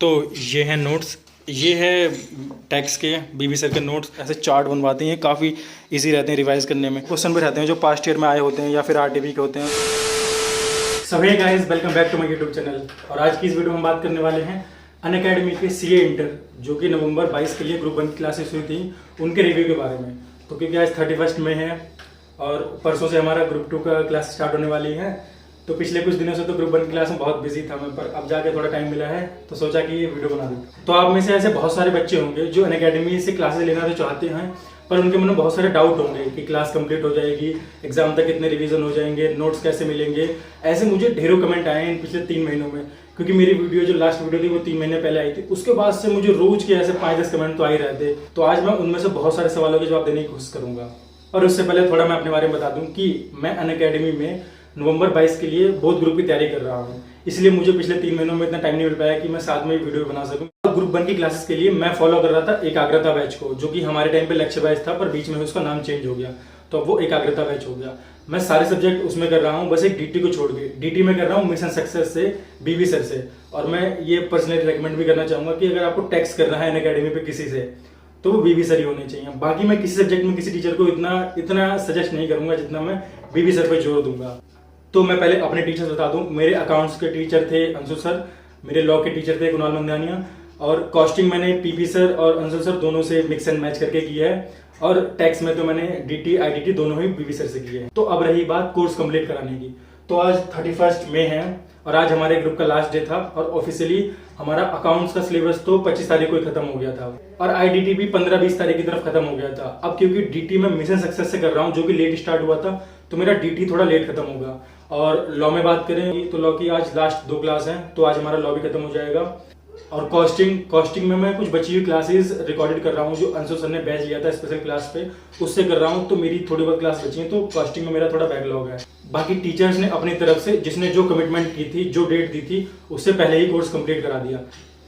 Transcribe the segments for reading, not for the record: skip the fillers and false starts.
तो ये हैं नोट्स, ये है टैक्स के बीबी सर के नोट्स। ऐसे चार्ट बनवाते हैं, काफ़ी इजी रहते हैं रिवाइज करने में। क्वेश्चन भी रहते हैं जो पास्ट ईयर में आए होते हैं या फिर आरटीबी के होते हैं। सभी guys, welcome back to my YouTube channel. और आज की इस वीडियो में हम बात करने वाले हैं अनअकैडमी के सीए इंटर जो कि नवंबर 22 के लिए ग्रुप 1 की क्लासेस हुई थी, उनके रिव्यू के बारे में। तो क्योंकि आज 31 मई है और परसों से हमारा ग्रुप 2 का क्लास स्टार्ट होने वाली है, तो पिछले कुछ दिनों से तो ग्रुप 1 की क्लास में बहुत बिजी था मैं, पर अब जाके थोड़ा टाइम मिला है तो सोचा कि ये वीडियो बना दूं। तो आप में से ऐसे बहुत सारे बच्चे होंगे जो अनअकैडमी से क्लासेस लेना तो चाहते हैं, पर उनके मन में बहुत सारे डाउट होंगे कि क्लास कंप्लीट हो जाएगी, एग्जाम तक कितने रिवीजन हो जाएंगे, नोट्स कैसे मिलेंगे। ऐसे मुझे ढेरों कमेंट आए हैं इन पिछले 3 महीनों में, क्योंकि मेरी वीडियो जो लास्ट वीडियो थी वो 3 महीने पहले आई थी। उसके बाद से मुझे रोज के ऐसे 5-10 कमेंट तो आ ही रहते। तो आज मैं उनमें से बहुत सारे सवालों के जवाब देने की कोशिश करूंगा। और उससे पहले थोड़ा मैं अपने बारे में बता दूं कि मैं अनअकैडमी में नवंबर 22 के लिए बोथ ग्रुप की तैयारी कर रहा हूँ, इसलिए मुझे पिछले 3 महीनों में इतना टाइम नहीं मिल पाया कि मैं साथ में वीडियो बना सकूं। ग्रुप 1 की क्लासेस के लिए मैं फॉलो कर रहा था एकाग्रता बैच को, जो कि हमारे टाइम पे लक्ष्य बैच था, पर बीच में उसका नाम चेंज हो गया, तो अब वो एकाग्रता बैच हो गया। मैं सारे सब्जेक्ट उसमें कर रहा हूँ, बस एक डीटी को छोड़ के। डीटी में कर रहा हूँ मिशन सक्सेस से, बीबी सर से। और मैं ये पर्सनली रेकमेंड भी करना चाहूंगा कि अगर आपको टैक्स करना है अनअकैडमी पे किसी से, तो वो बीबी सर ही होने चाहिए। बाकी मैं किसी सब्जेक्ट में किसी टीचर को इतना सजेस्ट नहीं करूंगा जितना मैं बीबी सर पे जोर दूंगा। तो मैं पहले अपने टीचर्स बता दूं। मेरे अकाउंट्स के टीचर थे अंशु सर, मेरे लॉ के टीचर थे कुणाल मंदानिया, और कॉस्टिंग मैंने पीपी सर और अंशु सर दोनों से मिक्स एंड मैच करके किया है। और टैक्स में तो मैंने डीटी आईडीटी दोनों ही बीबी सर से किए हैं। तो अब रही बात कोर्स कंप्लीट कराने की, तो आज 31 मई है और आज हमारे ग्रुप का लास्ट डे था। और ऑफिशियली हमारा अकाउंट्स का सिलेबस तो 25 तारीख को ही खत्म हो गया था, और आईडीटी भी 15-20 तारीख की तरफ खत्म हो गया था। अब क्योंकि डीटी में मिशन सक्सेस से कर रहा हूँ जो कि लेट स्टार्ट हुआ था, तो मेरा डीटी थोड़ा लेट खत्म होगा। और लॉ में बात करें तो लॉ की आज लास्ट 2 क्लास हैं, तो आज हमारा लॉ भी खत्म हो जाएगा। और कॉस्टिंग में मैं कुछ बची हुई क्लासेस रिकॉर्डेड कर रहा हूँ, जो अंशु सर ने बैच लिया था स्पेशल क्लास पे, उससे कर रहा हूँ। तो मेरी थोड़ी बहुत क्लास बची है, तो कॉस्टिंग में मेरा थोड़ा बैकलॉग है। बाकी टीचर्स ने अपनी तरफ से जिसने जो कमिटमेंट की थी, जो डेट दी थी, उससे पहले ही कोर्स कंप्लीट करा दिया।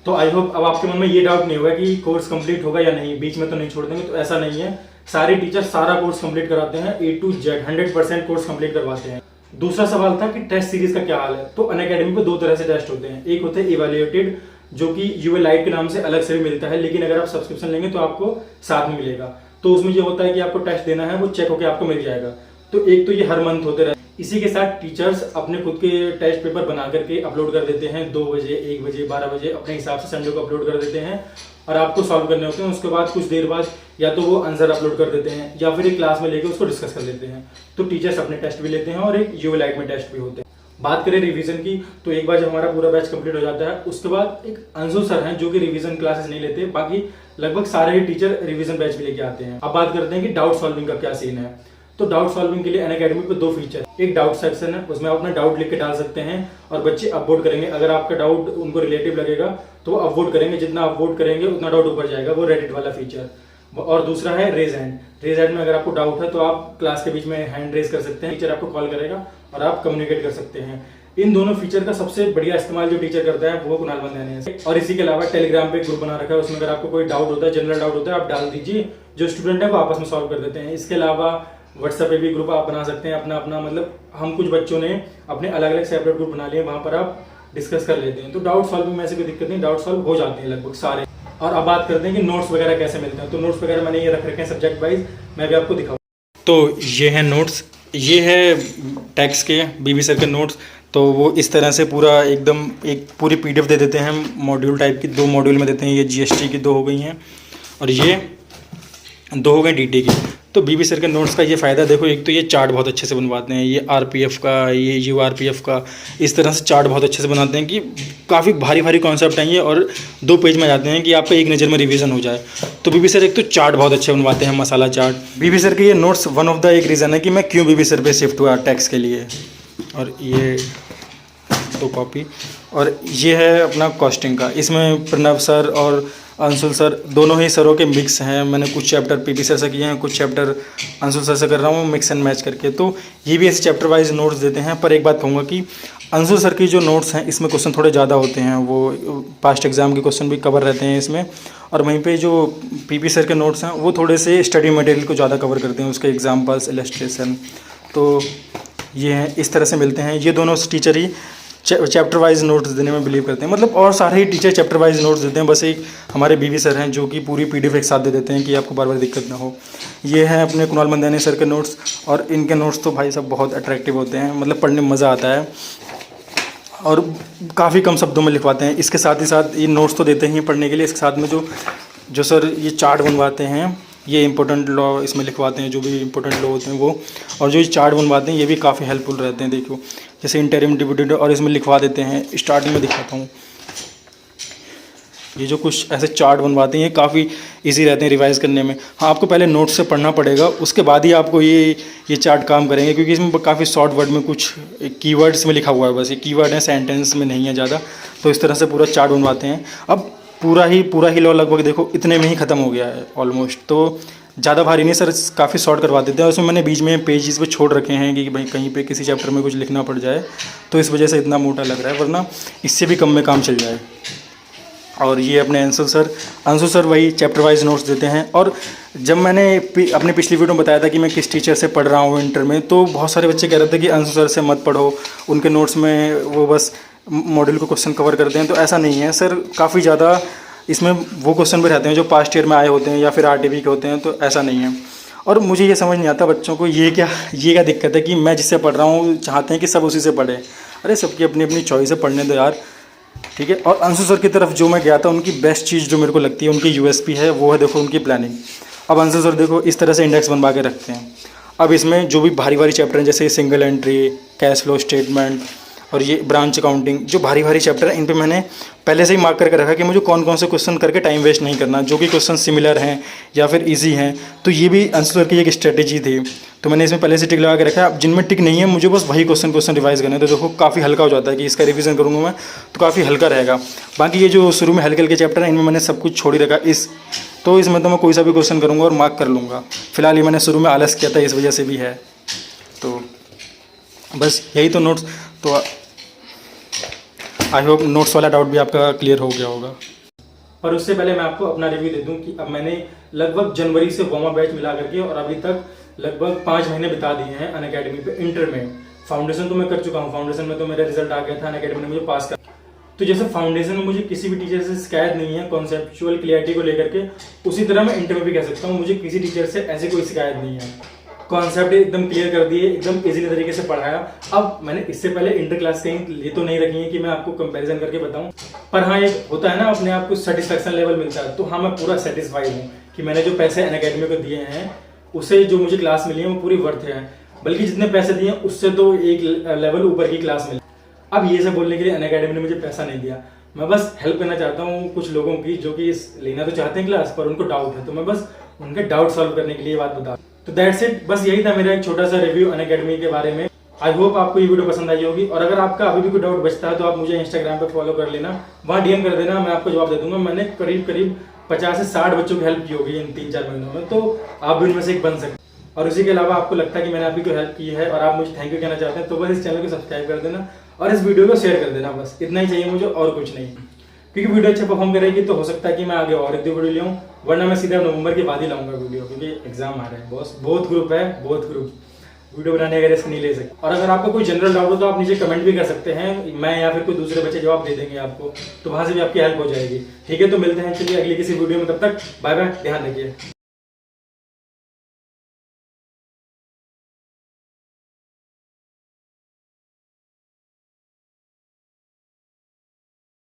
तो आई होप अब आपके मन में ये डाउट नहीं होगा कि कोर्स कंप्लीट होगा या नहीं, बीच में तो नहीं छोड़ देंगे। तो ऐसा नहीं है, सारे टीचर सारा कोर्स कंप्लीट कराते हैं, A to Z 100% course complete करवाते हैं। दूसरा सवाल था कि टेस्ट सीरीज का क्या हाल है। तो अनअकैडमी पे 2 तरह से टेस्ट होते हैं। एक होते हैं इवैल्यूएटेड, जो कि यूए लाइट के नाम से अलग से भी मिलता है, लेकिन अगर आप सब्सक्रिप्शन लेंगे तो आपको साथ में मिलेगा। तो उसमें ये होता है कि आपको टेस्ट देना है, वो चेक होकर आपको मिल जाएगा। तो एक तो ये हर मंथ होते रहते हैं। इसी के साथ टीचर्स अपने खुद के टेस्ट पेपर बना करके अपलोड कर देते हैं 2 बजे, 1 बजे, 12 बजे अपने हिसाब से संडे को अपलोड कर देते हैं, और आपको सॉल्व करने होते हैं। उसके बाद कुछ देर बाद या तो वो आंसर अपलोड कर देते हैं या फिर एक क्लास में लेके उसको डिस्कस कर लेते हैं। तो टीचर्स अपने टेस्ट भी लेते हैं और एक यूए लाइट में टेस्ट भी होते हैं। बात करें रिवीजन की, तो एक बार जब हमारा पूरा बैच कंप्लीट हो जाता है, उसके बाद एक अंशु सर हैं जो कि रिवीजन क्लासेस नहीं लेते, बाकी लगभग सारे ही टीचर रिवीजन बैच भी लेके आते हैं। अब बात करते हैं कि डाउट सॉल्विंग का क्या सीन है। तो डाउट सॉल्विंग के लिए अनअकैडमी पे 2 फीचर, एक डाउट सेक्शन है, उसमें आप अपना डाउट लिख के डाल सकते हैं और बच्चे अपवोट करेंगे। अगर आपका डाउट उनको रिलेटिव लगेगा तो वो अपवोट करेंगे, जितना अपवोट करेंगे उतना डाउट ऊपर जाएगा, वो रेडिट वाला फीचर। और दूसरा है रेज हैंड। रेज हैंड में अगर आपको डाउट है तो आप क्लास के बीच में हैंड रेज कर सकते हैं, टीचर आपको कॉल करेगा और आप कम्युनिकेट कर सकते हैं। इन दोनों फीचर का सबसे बढ़िया इस्तेमाल जो टीचर करता है वो कुणाल मंदानिया है। और इसी के अलावा टेलीग्राम पे ग्रुप बना रखा है, उसमें अगर आपको कोई डाउट होता है, जनरल डाउट होता है, आप डाल दीजिए, जो स्टूडेंट है वो आपस में सॉल्व कर देते हैं। इसके अलावा व्हाट्सएप पे भी ग्रुप आप बना सकते हैं अपना अपना, मतलब हम कुछ बच्चों ने अपने अलग अलग सेपरेट ग्रुप बना लिए, वहां पर आप डिस्कस कर लेते हैं। तो डाउट सॉल्विंग में ऐसे कोई दिक्कत नहीं, डाउट सॉल्व हो जाते हैं लगभग सारे। और अब बात करते हैं कि नोट्स वगैरह कैसे मिलते हैं। तो नोट्स वगैरह मैंने ये रख रखे हैं सब्जेक्ट वाइज, मैं भी आपको दिखाऊँ। तो ये है नोट्स, ये है टैक्स के बीबी सर के नोट्स। तो वो इस तरह से पूरा एकदम एक पूरी पीडीएफ दे देते हैं, मॉड्यूल टाइप की 2 मॉड्यूल में देते हैं। ये जीएसटी की 2 हो गई हैं और ये 2 हो गए डीटी की। तो बीबी सर के नोट्स का ये फ़ायदा देखो, एक तो ये चार्ट बहुत अच्छे से बनवाते हैं, ये आरपीएफ का, ये यूआरपीएफ का, इस तरह से चार्ट बहुत अच्छे से बनाते हैं कि काफ़ी भारी भारी कॉन्सेप्ट आएंगे और 2 पेज में जाते हैं कि आपका एक नज़र में रिवीजन हो जाए। तो बीबी सर एक तो चार्ट बहुत अच्छे बनवाते हैं, मसाला चार्ट। बीबी सर के ये नोट्स वन ऑफ द एक रीज़न है कि मैं क्यों बीबी सर पे शिफ्ट हुआ टैक्स के लिए। और ये 2 कॉपी, और ये है अपना कॉस्टिंग का। इसमें प्रणव सर और अंशुल सर दोनों ही सरों के मिक्स हैं। मैंने कुछ चैप्टर पीपी सर से किए हैं, कुछ चैप्टर अंशुल सर से कर रहा हूँ, मिक्स एंड मैच करके। तो ये भी ऐसे चैप्टर वाइज नोट्स देते हैं। पर एक बात कहूँगा कि अंशुल सर की जो नोट्स हैं इसमें क्वेश्चन थोड़े ज़्यादा होते हैं, वो पास्ट एग्जाम के क्वेश्चन भी कवर रहते हैं इसमें। और वहीं पे जो पीपी सर के नोट्स हैं वो थोड़े से स्टडी मटेरियल को ज़्यादा कवर करते हैं, उसके एग्जाम्पल्स, इलस्ट्रेशन। तो ये हैं, इस तरह से मिलते हैं। ये दोनों टीचर ही चैप्टर वाइज नोट्स देने में बिलीव करते हैं, मतलब और सारे ही टीचर चैप्टर वाइज नोट्स देते हैं। बस एक हमारे बीवी सर हैं जो कि पूरी PDF एक साथ दे देते हैं कि आपको बार बार दिक्कत ना हो। ये हैं अपने कुणाल मंदानी सर के नोट्स, और इनके नोट्स तो भाई साहब बहुत अट्रैक्टिव होते हैं, मतलब पढ़ने में मज़ा आता है और काफ़ी कम शब्दों में लिखवाते हैं। इसके साथ ही साथ ये नोट्स तो देते ही पढ़ने के लिए, इसके साथ में जो सर ये चार्ट बनवाते हैं, ये इंपॉर्टेंट लॉ इसमें लिखवाते हैं, जो भी इंपॉर्टेंट लॉ होते हैं वो, और जो ये चार्ट बनवाते हैं ये भी काफ़ी हेल्पफुल रहते हैं। देखो जैसे इंटरिम डिविडेंड, और इसमें लिखवा देते हैं। स्टार्टिंग में दिखाता हूँ, ये जो कुछ ऐसे चार्ट बनवाते हैं ये काफ़ी इजी रहते हैं रिवाइज़ करने में। हाँ, आपको पहले नोट्स से पढ़ना पड़ेगा, उसके बाद ही आपको ये चार्ट काम करेंगे, क्योंकि इसमें काफ़ी शॉर्ट वर्ड में कुछ कीवर्ड्स में लिखा हुआ है, बस ये कीवर्ड है, सेंटेंस में नहीं है ज़्यादा। तो इस तरह से पूरा चार्ट बनवाते हैं। अब पूरा ही लॉ लगभग देखो इतने में ही ख़त्म हो गया है ऑलमोस्ट, तो ज़्यादा भारी नहीं सर, काफ़ी शॉर्ट करवा देते हैं। और उसमें मैंने बीच में पेजेस पे छोड़ रखे हैं कि भाई कहीं पे किसी चैप्टर में कुछ लिखना पड़ जाए, तो इस वजह से इतना मोटा लग रहा है, वरना इससे भी कम में काम चल जाए। और ये अपने अंशु सर वही चैप्टर वाइज नोट्स देते हैं। और जब मैंने अपनी पिछली वीडियो में बताया था कि मैं किस टीचर से पढ़ रहा हूँ इंटर में, तो बहुत सारे बच्चे कह रहे थे कि अंशु सर से मत पढ़ो, उनके नोट्स में वो बस मॉड्यूल को क्वेश्चन कवर करते हैं। तो ऐसा नहीं है सर, काफ़ी ज़्यादा इसमें वो क्वेश्चन भी रहते हैं जो पास्ट ईयर में आए होते हैं या फिर RTB के होते हैं, तो ऐसा नहीं है। और मुझे ये समझ नहीं आता बच्चों को ये क्या दिक्कत है कि मैं जिससे पढ़ रहा हूँ चाहते हैं कि सब उसी से पढ़े। अरे सबकी अपनी अपनी चॉइस है, पढ़ने दो यार, ठीक है। और अंशु सर की तरफ जो मैं गया था, उनकी बेस्ट चीज़ जो मेरे को लगती है, उनकी USP है, वो है देखो उनकी प्लानिंग। अब अंशु सर देखो इस तरह से इंडेक्स बनवा के रखते हैं। अब इसमें जो भी भारी चैप्टर हैं, जैसे single entry, cash flow statement और ये ब्रांच अकाउंटिंग, जो भारी चैप्टर हैं, इन पे मैंने पहले से ही मार्क करके रखा कि मुझे कौन कौन से क्वेश्चन करके टाइम वेस्ट नहीं करना, जो कि क्वेश्चन सिमिलर हैं या फिर इजी हैं। तो ये भी अंशु सर की एक स्ट्रेटेजी थी, तो मैंने इसमें पहले से टिक लगा के रखा है। अब जिनमें टिक नहीं है, मुझे बस वही क्वेश्चन रिवाइज करना है, तो देखो काफ़ी हल्का हो जाता है कि इसका रिवीजन करूँगा मैं तो काफ़ी हल्का रहेगा। बाकी ये जो शुरू में हल्के चैप्टर हैं, इनमें मैंने सब कुछ छोड़ ही रखा, तो इसमें तो मैं कोई सा भी क्वेश्चन करूँगा और मार्क कर लूँगा। फिलहाल ये मैंने शुरू में आलस किया था, इस वजह से भी है। तो बस यही तो नोट्स, तो आई होप नोट्स वाला डाउट भी आपका क्लियर हो गया होगा। और उससे पहले मैं आपको अपना रिव्यू दे दूं कि अब मैंने लगभग जनवरी से वार्म अप बैच मिला करके और अभी तक लगभग 5 महीने बिता दिए हैं अनअकैडमी पे इंटर में। फाउंडेशन तो मैं कर चुका हूँ, फाउंडेशन में तो मेरा रिजल्ट आ गया था, अनअकैडमी ने मुझे पास कर। तो जैसे फाउंडेशन में मुझे किसी भी टीचर से शिकायत नहीं है कॉन्सेप्चुअल क्लियरिटी को लेकर के, उसी तरह मैं इंटर में भी कह सकता हूँ मुझे किसी टीचर से ऐसी कोई शिकायत नहीं है। कॉन्सेप्ट एकदम क्लियर कर दिए, एकदम इजीली तरीके से पढ़ाया। अब मैंने इससे पहले इंटर क्लास कहीं ये तो नहीं रखी है कि मैं आपको कंपैरिजन करके बताऊं, पर हाँ एक होता है ना अपने आप को सेटिस्फेक्शन लेवल मिलता है। तो हाँ मैं पूरा सेटिस्फाइड हूँ कि मैंने जो पैसे अनअकैडमी को दिए हैं उससे जो मुझे क्लास मिली है वो पूरी वर्थ है, बल्कि जितने पैसे दिए उससे तो एक लेवल ऊपर की क्लास मिली। अब ये सब बोलने के लिए अनअकैडमी ने मुझे पैसा नहीं दिया, मैं बस हेल्प करना चाहता हूँ कुछ लोगों की जो कि लेना तो चाहते हैं क्लास पर उनको डाउट है, तो मैं बस उनके डाउट सॉल्व करने के लिए बात बता। तो दैट्स इट, बस यही था मेरा एक छोटा सा रिव्यू अनअकैडमी के बारे में। आई होप आपको ये वीडियो पसंद आई होगी, और अगर आपका अभी भी कोई डाउट बचता है तो आप मुझे इंस्टाग्राम पे फॉलो कर लेना, वहाँ DM कर देना, मैं आपको जवाब दे दूंगा। मैंने करीब 50 से 60 बच्चों की हेल्प की होगी इन 3-4 महीनों में, तो आप भी उनमें से एक बन सकते। और उसी के अलावा आपको लगता है कि मैंने आपकी कोई हेल्प की है और आप मुझे थैंक यू कहना चाहते हैं, तो बस इस चैनल को सब्सक्राइब कर देना और इस वीडियो को शेयर कर देना, बस इतना ही चाहिए मुझे और कुछ नहीं। क्योंकि वीडियो अच्छा परफॉर्म करेगी तो हो सकता है कि मैं आगे और एक 2 वीडियो ले आऊँ, वरना मैं सीधा नवंबर के बाद ही लाऊंगा वीडियो, क्योंकि एग्जाम आ रहे हैं बॉस, बहुत ग्रुप वीडियो बनाने का रिस्क नहीं ले सकते। और अगर आपको कोई जनरल डाउट हो तो आप नीचे कमेंट भी कर सकते हैं, मैं या फिर कोई दूसरे बच्चे जवाब दे देंगे आपको, तो वहां से भी आपकी हेल्प हो जाएगी। ठीक है, तो मिलते हैं चलिए अगली किसी वीडियो में, तब तक बाय बाय, ध्यान रखिए।